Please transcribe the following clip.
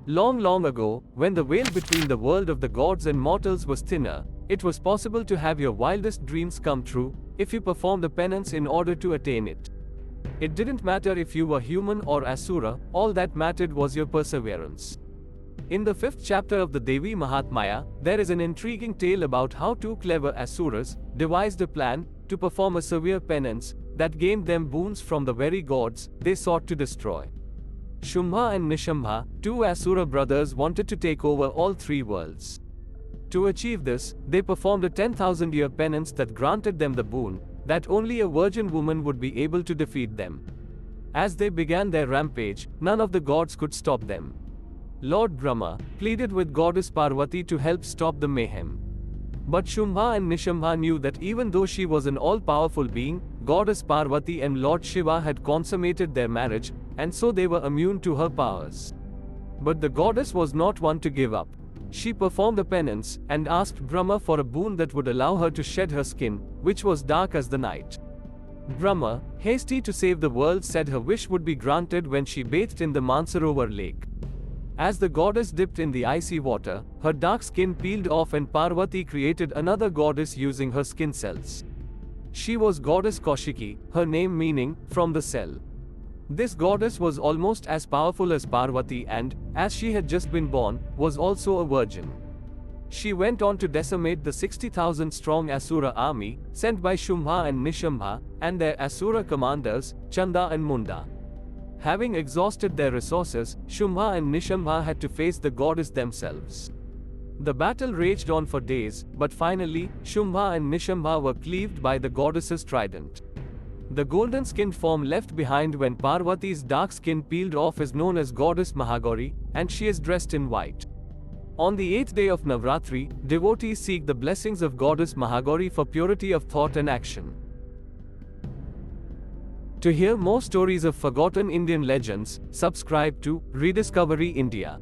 Long, long ago, when the veil between the world of the gods and mortals was thinner, it was possible to have your wildest dreams come true, if you performed a penance in order to attain it. It didn't matter if you were human or asura, all that mattered was your perseverance. In the 5th chapter of the Devi Mahatmya, there is an intriguing tale about how two clever asuras devised a plan to perform a severe penance that gained them boons from the very gods they sought to destroy. Shumbha and Nishumbha, two asura brothers, wanted to take over all three worlds. To achieve this, they performed a 10,000-year penance that granted them the boon that only a virgin woman would be able to defeat them. As they began their rampage, none of the gods could stop them. Lord Brahma pleaded with Goddess Parvati to help stop the mayhem. But Shumbha and Nishumbha knew that even though she was an all-powerful being, Goddess Parvati and Lord Shiva had consummated their marriage, and so they were immune to her powers. But the goddess was not one to give up. She performed a penance and asked Brahma for a boon that would allow her to shed her skin, which was dark as the night. Brahma, hasty to save the world, said her wish would be granted when she bathed in the Mansarovar lake. As the goddess dipped in the icy water, her dark skin peeled off and Parvati created another goddess using her skin cells. She was Goddess Kaushiki, her name meaning, from the cell. This goddess was almost as powerful as Parvati and, as she had just been born, was also a virgin. She went on to decimate the 60,000-strong Asura army, sent by Shumbha and Nishumbha, and their Asura commanders, Chanda and Munda. Having exhausted their resources, Shumbha and Nishumbha had to face the goddess themselves. The battle raged on for days, but finally, Shumbha and Nishumbha were cleaved by the goddess's trident. The golden-skinned form left behind when Parvati's dark skin peeled off is known as Goddess Mahagauri, and she is dressed in white. On the 8th day of Navratri, devotees seek the blessings of Goddess Mahagauri for purity of thought and action. To hear more stories of forgotten Indian legends, subscribe to Rediscovery India.